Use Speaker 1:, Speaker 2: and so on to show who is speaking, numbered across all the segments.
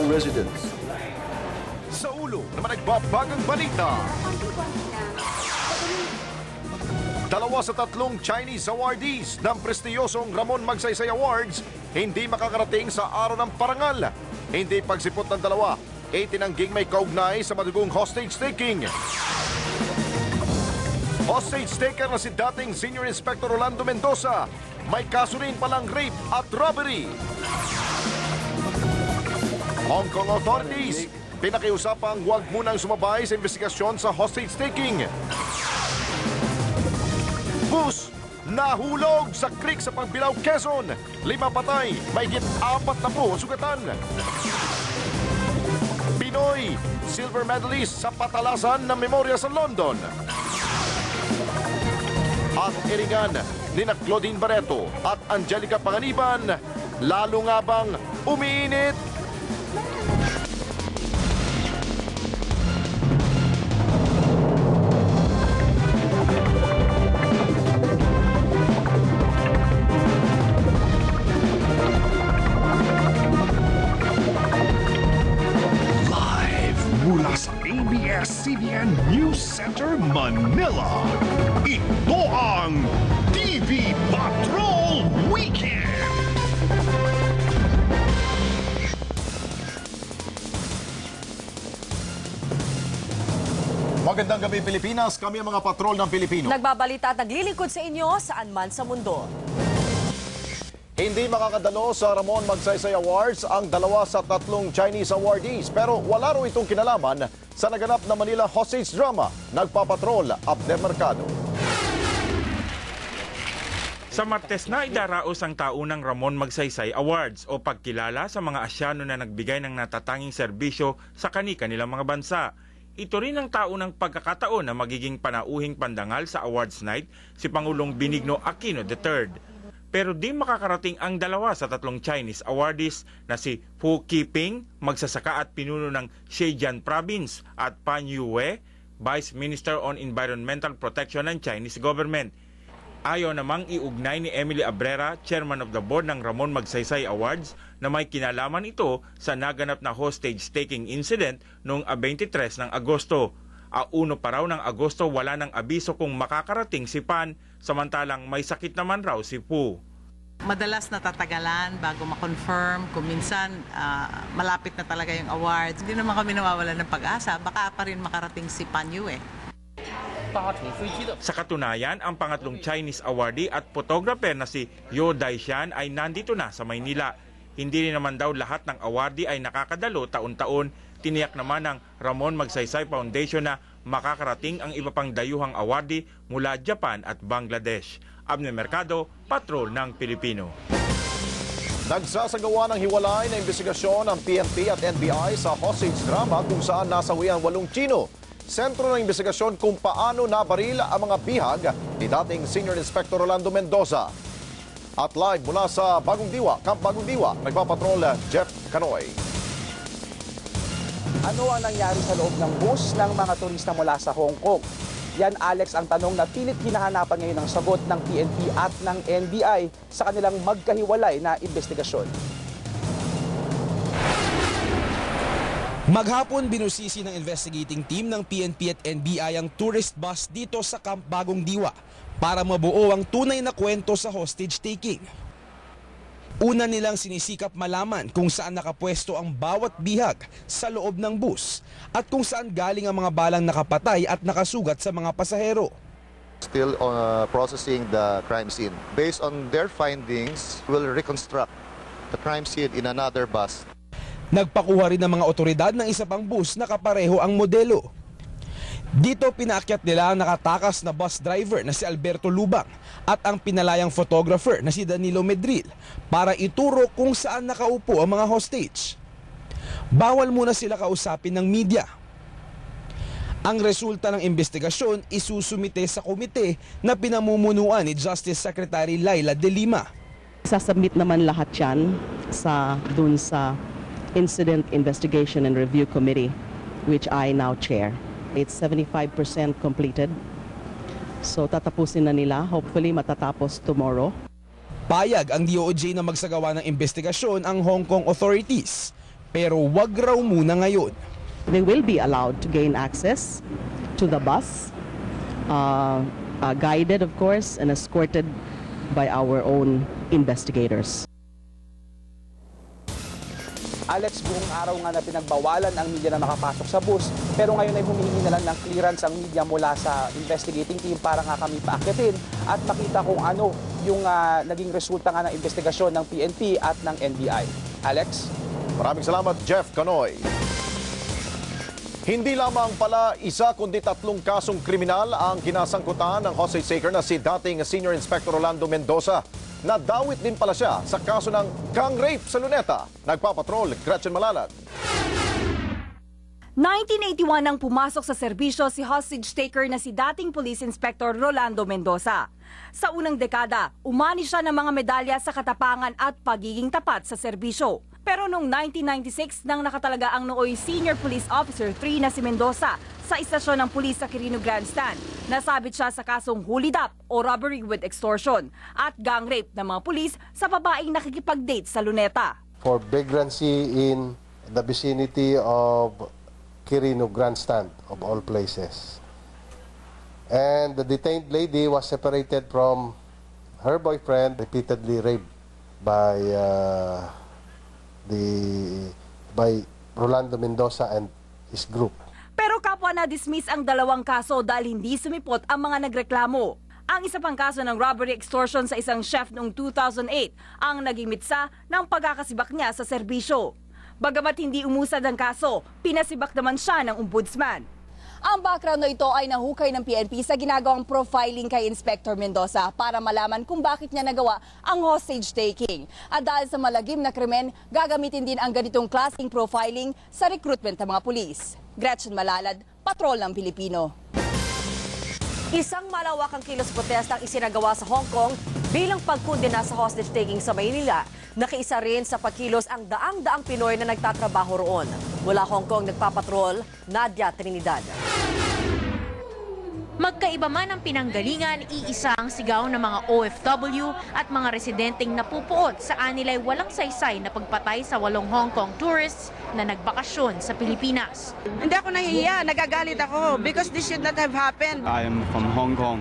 Speaker 1: Kong residents.
Speaker 2: Sa ulo naman nagbabagang balita. Dalawa sa tatlong Chinese awardees ng prestiyosong Ramon Magsaysay Awards hindi makakarating sa araw ng parangal. Hindi pagsipot ng dalawa, tinangging may kaugnay sa madugong hostage-taking. Hostage-taker na si dating Senior Inspector Rolando Mendoza. May kaso rin palang rape at robbery. Hong Kong authorities, pinakiusapang huwag munang sumabay sa investigasyon sa hostage-taking. Bus nahulog sa creek sa Pagbilao, Quezon. 5 patay, mahigit 40 sugatan. Pinoy, silver medalist sa patalasan ng memorya sa London. At iringan ni Claudine Barreto at Angelica Panganiban, lalo nga bang umiinit?
Speaker 3: ABS-CBN News Center, Manila. Ito ang TV Patrol Weekend!
Speaker 2: Magandang gabi, Pilipinas. Kami ang mga patrol ng Pilipino.
Speaker 4: Nagbabalita at naglilingkod sa inyo saan man sa mundo.
Speaker 2: Hindi makakadalo sa Ramon Magsaysay Awards ang dalawa sa tatlong Chinese awardees. Pero wala raw itong kinalaman sa naganap na Manila hostage drama. Nagpapatrol, Abner Mercado.
Speaker 5: Sa Martes na idaraos ang taunang Ramon Magsaysay Awards o pagkilala sa mga Asyano na nagbigay ng natatanging serbisyo sa kani-kanilang mga bansa. Ito rin ang taunang pagkakataon na magiging panauhing pandangal sa awards night si Pangulong Benigno Aquino III. Pero di makakarating ang dalawa sa tatlong Chinese awardees na si Hu Qiping, magsasaka at pinuno ng Zhejiang Province, at Pan Yue, Vice Minister on Environmental Protection ng Chinese government. Ayaw namang iugnay ni Emily Abrera, Chairman of the Board ng Ramon Magsaysay Awards, na may kinalaman ito sa naganap na hostage-taking incident noong 23 ng Agosto. A 1 pa raw ng Agosto wala nang abiso kung makakarating si Pan, samantalang may sakit naman raw si Pu.
Speaker 6: Madalas natatagalan bago ma-confirm, kung minsan malapit na talaga yung awards. Hindi naman kami nawawalan ng pag-asa, baka pa rin makarating si Pan Yue.
Speaker 5: Sa katunayan, ang pangatlong Chinese awardee at photographer na si Yo Daishan ay nandito na sa Maynila. Hindi rin naman daw lahat ng awardee ay nakakadalo taon-taon. Tiniyak naman ng Ramon Magsaysay Foundation na makakarating ang iba pang dayuhang awardee mula Japan at Bangladesh. Abner Mercado, Patrol ng Pilipino.
Speaker 2: Nagsasagawa ng hiwalay na investigasyon ng PNP at NBI sa hostage drama kung saan nasawi ang 8 Chino. Sentro ng investigasyon kung paano nabaril ang mga bihag ni dating Senior Inspector Rolando Mendoza. At live mula sa Bagong Diwa, Camp Bagong Diwa, nagpapatrol Jeff Canoy.
Speaker 7: Ano ang nangyari sa loob ng bus ng mga turista mula sa Hong Kong? Yan, Alex, ang tanong na pilit hinahanapan ngayon ng sagot ng PNP at ng NBI sa kanilang magkahiwalay na investigasyon. Maghapon, binusisi ng investigating team ng PNP at NBI ang tourist bus dito sa Camp Bagong Diwa para mabuo ang tunay na kwento sa hostage-taking. Una nilang sinisikap malaman kung saan nakapwesto ang bawat bihag sa loob ng bus at kung saan galing ang mga balang nakapatay at nakasugat sa mga pasahero.
Speaker 8: Still processing the crime scene. Based on their findings, we'll reconstruct the crime scene in another bus.
Speaker 7: Nagpakuha rin ng mga otoridad ng isa pang bus na kapareho ang modelo. Dito pinaakyat nila ang nakatakas na bus driver na si Alberto Lubang at ang pinalayang photographer na si Danilo Medril para ituro kung saan nakaupo ang mga hostage. Bawal muna sila kausapin ng media. Ang resulta ng investigasyon isusumite sa komite na pinamumunuan ni Justice Secretary Laila De Lima.
Speaker 9: Sasubmit naman lahat yan dun sa Incident Investigation and Review Committee, which I now chair. It's 75% completed. So tatapusin na nila. Hopefully matatapos tomorrow.
Speaker 7: Payag ang DOJ na magsagawa ng investigasyon ang Hong Kong authorities. pero wag raw muna ngayon.
Speaker 9: They will be allowed to gain access to the bus, guided of course and escorted by our own investigators.
Speaker 1: Alex, buong araw nga na pinagbawalan ang media na makapasok sa bus, pero ngayon ay humihingi na lang ng clearance ang media mula sa investigating team para nga kami paakyatin at makita kung ano yung naging resulta nga ng investigasyon ng PNP at ng NBI. Alex?
Speaker 2: Maraming salamat, Jeff Canoy. Hindi lamang pala isa kundi 3 kasong kriminal ang kinasangkutan ng hostage taker na si dating Senior Inspector Rolando Mendoza. Nadawit din pala siya sa kaso ng gang rape sa Luneta. Nagpapatrol, Gretchen Malalad.
Speaker 4: 1981 nang pumasok sa serbisyo si hostage taker na si dating Police Inspector Rolando Mendoza. Sa unang dekada, umani siya ng mga medalya sa katapangan at pagiging tapat sa serbisyo. Pero noong 1996 nang nakatalaga ang nooy Senior Police Officer 3 na si Mendoza sa istasyon ng pulis sa Quirino Grandstand, nasabit siya sa kasong hulidap o robbery with extortion at gang rape ng mga pulis sa babaeng nakikipag-date sa Luneta.
Speaker 10: For vagrancy in the vicinity of Quirino Grandstand, of all places. And the detained lady was separated from her boyfriend, repeatedly raped by Rolando Mendoza and his group.
Speaker 4: Pero kapwa na-dismiss ang 2 kaso dahil hindi sumipot ang mga nagreklamo. Ang isa pang kaso ng robbery extortion sa isang chef noong 2008 ang naging mitsa ng pagkakasibak niya sa serbisyo. Bagamat hindi umusad ang kaso, pinasibak naman siya ng ombudsman. Ang background na ito ay nahukay ng PNP sa ginagawang profiling kay Inspector Mendoza para malaman kung bakit niya nagawa ang hostage taking. At dahil sa malagim na krimen, gagamitin din ang ganitong klaseng profiling sa recruitment ng mga pulis. Gretchen Malalad, Patrol ng Pilipino. Isang malawakang kilos protesta ang isinagawa sa Hong Kong bilang pagkundena sa hostage taking sa Maynila. Nakiisa rin sa pagkilos ang daang-daang Pinoy na nagtatrabaho roon. Mula Hong Kong nagpapatrol, Nadia Trinidad.
Speaker 11: Magkaiba man ang pinanggalingan, iisa ang sigaw ng mga OFW at mga residenteng napupuot sa anilay walang saysay na pagpatay sa 8 Hong Kong tourists na nagbakasyon sa Pilipinas.
Speaker 12: Hindi ako nahihiya, nagagalit ako because this should not have happened.
Speaker 13: I am from Hong Kong,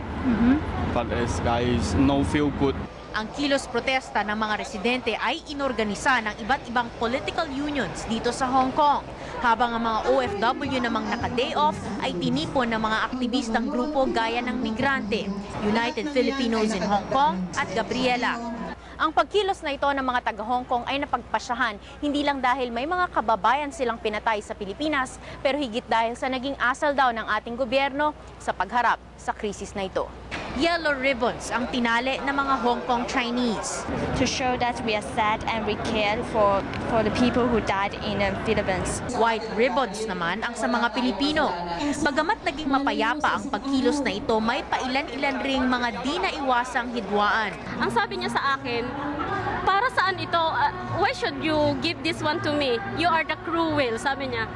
Speaker 13: but this guy is no feel good.
Speaker 11: Ang kilos protesta ng mga residente ay inorganisa ng iba't ibang political unions dito sa Hong Kong. Habang ang mga OFW namang naka-day off ay tinipon ng mga aktivistang grupo gaya ng Migrante, United Filipinos in Hong Kong at Gabriela.
Speaker 14: Ang pagkilos na ito ng mga taga-Hong Kong ay napagpasyahan hindi lang dahil may mga kababayan silang pinatay sa Pilipinas, pero higit dahil sa naging asal daw ng ating gobyerno sa pagharap sa krisis na ito.
Speaker 11: Yellow ribbons ang tinali ng mga Hong Kong Chinese.
Speaker 15: To show that we are sad and we care for the people who died in the Philippines.
Speaker 11: White ribbons naman ang sa mga Pilipino. Bagamat naging mapayapa ang pagkilos na ito, may pailan-ilan ring mga di naiwasang hidwaan.
Speaker 16: Ang sabi niya sa akin, para saan ito? Why should you give this one to me? You are the cruel, sabi niya.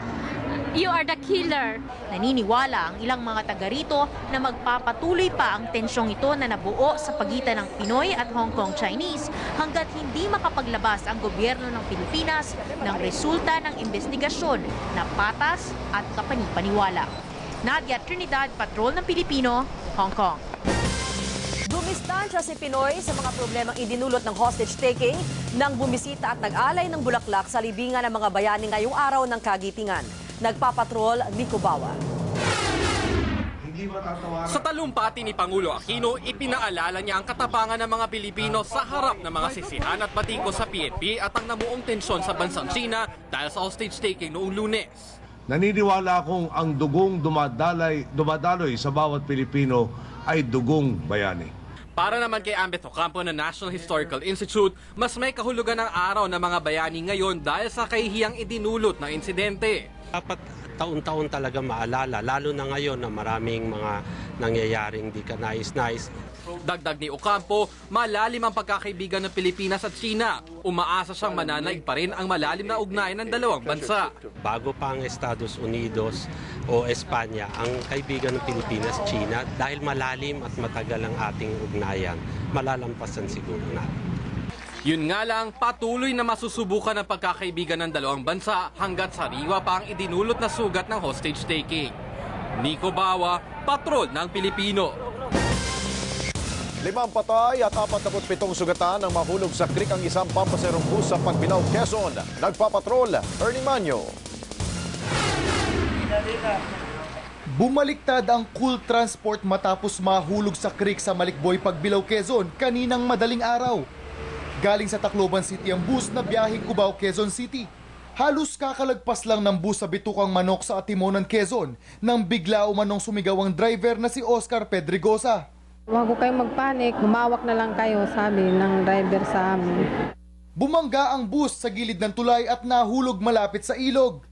Speaker 16: You are the killer.
Speaker 11: Naniniwala ang ilang mga taga rito na magpapatuloy pa ang tensyong ito na nabuo sa pagitan ng Pinoy at Hong Kong Chinese hanggat hindi makapaglabas ang gobyerno ng Pilipinas ng resulta ng investigasyon na patas at kapanipaniwala. Nadia Trinidad, Patrol ng Pilipino, Hong Kong.
Speaker 4: Dumistansya si Pinoy sa mga problemang idinulot ng hostage taking nang bumisita at nag-alay ng bulaklak sa libingan ng mga bayani ngayong araw ng Kagitingan. Nagpapatrol, Nico Bawa.
Speaker 17: Sa talumpati ni Pangulo Aquino, ipinaalala niya ang katapangan ng mga Pilipino sa harap ng mga sisihan at batiko sa PNP at ang namuong tensyon sa bansang China dahil sa hostage taking noong Lunes.
Speaker 18: Naniniwala akong ang dugong dumadaloy sa bawat Pilipino ay dugong bayani.
Speaker 17: Para naman kay Ambeth Ocampo ng National Historical Institute, mas may kahulugan ng araw ng mga bayani ngayon dahil sa kahihiyang idinulot ng insidente.
Speaker 19: Dapat taon-taon talaga maalala, lalo na ngayon na maraming mga nangyayaring di ka nais-nais.
Speaker 17: Dagdag ni Ocampo, malalim ang pagkakaibigan ng Pilipinas at China. Umaasa siyang mananaig pa rin ang malalim na ugnayan ng dalawang bansa.
Speaker 19: Bago pa ang Estados Unidos o Espanya, ang kaibigan ng Pilipinas, China, dahil malalim at matagal ang ating ugnayan, malalampasan siguro natin.
Speaker 17: Yun nga lang, patuloy na masusubukan ang pagkakaibigan ng dalawang bansa hanggat sariwa pa ang idinulot na sugat ng hostage taking. Nico Bawa, Patrol ng Pilipino.
Speaker 2: 5 patay at 47 sugatan ang mahulog sa creek ang isang pampaserong bus sa Pagbilao, Quezon. Nagpapatrol, Ernie Manyo.
Speaker 20: Bumaliktad ang Cool Transport matapos mahulog sa creek sa Malikboy, Pagbilao, Quezon kaninang madaling araw. Galing sa Tacloban City ang bus na biyaheng Cubao, Quezon City. Halos kakalagpas lang ng bus sa Bitukang Manok sa Atimonan, Quezon nang bigla umanong sumigaw ang driver na si Oscar Pedregosa.
Speaker 21: Huwag ko kayong magpanik, humawak na lang kayo, sabi ng driver sa amin.
Speaker 20: Bumangga ang bus sa gilid ng tulay at nahulog malapit sa ilog.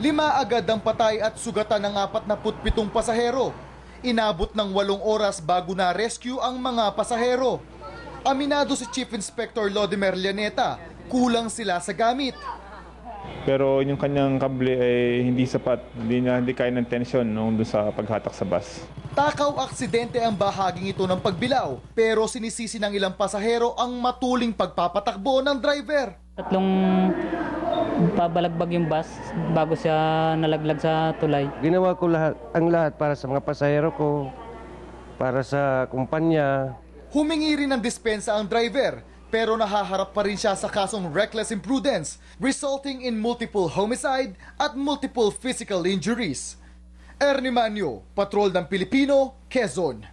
Speaker 20: 5 agad ang patay at sugatan ng 47 pasahero. Inabot ng 8 oras bago na-rescue ang mga pasahero. Aminado si Chief Inspector Lodimer Llaneta, kulang sila sa gamit.
Speaker 22: Pero yung kanyang kable ay hindi sapat, hindi kaya ng tensyon nung doon sa paghatak sa bus.
Speaker 20: Takaw aksidente ang bahaging ito ng Pagbilao, pero sinisisi ng ilang pasahero ang matuling pagpapatakbo ng driver.
Speaker 23: Tatlong pabalagbag yung bus bago siya nalaglag sa tulay.
Speaker 24: Ginawa ko ang lahat para sa mga pasahero ko, para sa kumpanya.
Speaker 20: Humingi rin ng dispensa ang driver, pero nahaharap pa rin siya sa kasong reckless imprudence, resulting in multiple homicide at multiple physical injuries. Ernie Manyo, Patrol ng Pilipino, Quezon.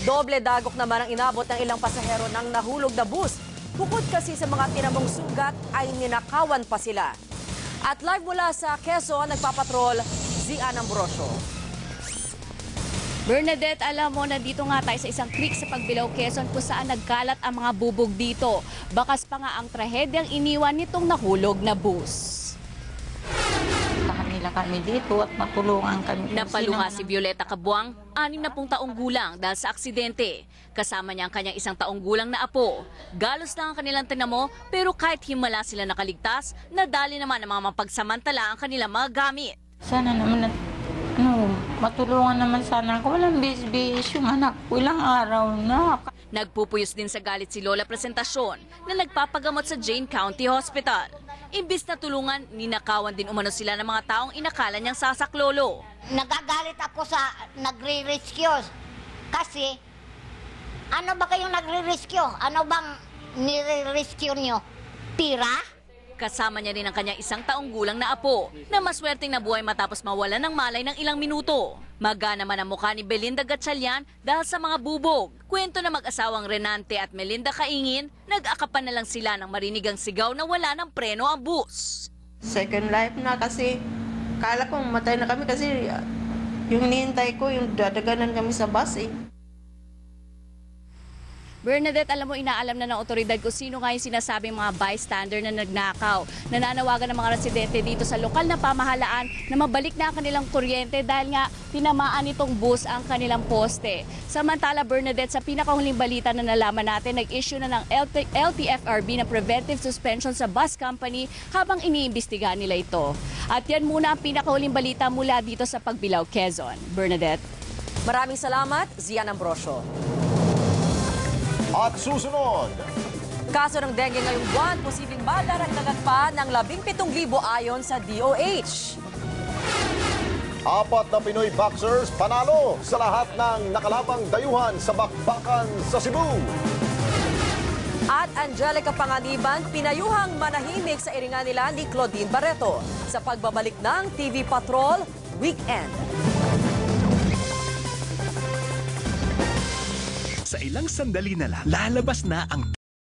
Speaker 22: Doble dagok naman ang inabot ng ilang pasahero ng nahulog na bus. Bukod kasi sa mga tinamong sugat ay ninakawan pa sila. At live mula sa Quezon, nagpapatrol, Zian Ambrosio.
Speaker 25: Bernadette, alam mo na dito nga tayo sa isang creek sa Pagbilao, Quezon kung saan nagkalat ang mga bubog dito. Bakas pa nga ang trahedyang iniwan nitong nahulog na bus.
Speaker 26: Kami dito at matulungan kami.
Speaker 25: Napaluha si Violeta Cabuang, 60 taong gulang dahil sa aksidente. Kasama niya ang kanyang 1 taong gulang na apo. Galos lang ang kanilang tinamo pero kahit himala sila nakaligtas, nadali naman ang mga mapagsamantala ang kanilang mga gamit.
Speaker 26: Sana naman matulungan naman sana ako. Walang bis-bis yung anak ko. Ilang araw na.
Speaker 25: Nagpupuyos din sa galit si Lola Presentasyon na nagpapagamot sa Jane County Hospital. Imbis na tulungan, ninakawan din umano sila ng mga taong inakala niyang sasaklolo.
Speaker 27: Nagagalit ako sa nagre-rescue. Kasi, ano ba kayong nagre-rescue? Ano bang nire-rescue niyo? Tira?
Speaker 25: Kasama niya rin ang kanyang 1 taong gulang na apo na maswerteng nabuhay matapos mawala ng malay ng ilang minuto. Maga naman ang mukha ni Belinda Gatchalian dahil sa mga bubog. Kwento na mag-asawang Renante at Melinda Caingin, nag-akapan na lang sila nang marinig ang sigaw na wala ng preno ang bus.
Speaker 26: Second life na kasi kala ko matay na kami kasi yung hinihintay ko yung dadaganan kami sa bus eh.
Speaker 25: Bernadette, alam mo, inaalam na ng otoridad kung sino nga yung sinasabing mga bystander na nagnakaw. Nananawagan ng mga residente dito sa lokal na pamahalaan na mabalik na ang kanilang kuryente dahil nga tinamaan itong bus ang kanilang poste. Samantala, Bernadette, sa pinakahuling balita na nalaman natin, nag-issue na ng LTFRB ng preventive suspension sa bus company habang iniimbestigahan nila ito. At yan muna ang pinakahuling balita mula dito sa Pagbilao, Quezon. Bernadette.
Speaker 22: Maraming salamat, Zian Ambrosio.
Speaker 2: At susunod,
Speaker 22: kaso ng dengue ngayong buwan, posibleng madaragdagan pa ng 17,000 ayon sa DOH.
Speaker 2: 4 na Pinoy boxers panalo sa lahat ng nakalabang dayuhan sa bakbakan sa Cebu.
Speaker 22: At Angelica Panganiban, pinayuhang manahimik sa iringan nila ni Claudine Barreto sa pagbabalik ng TV Patrol Weekend.
Speaker 3: Sa ilang sandali na lang, lalabas na ang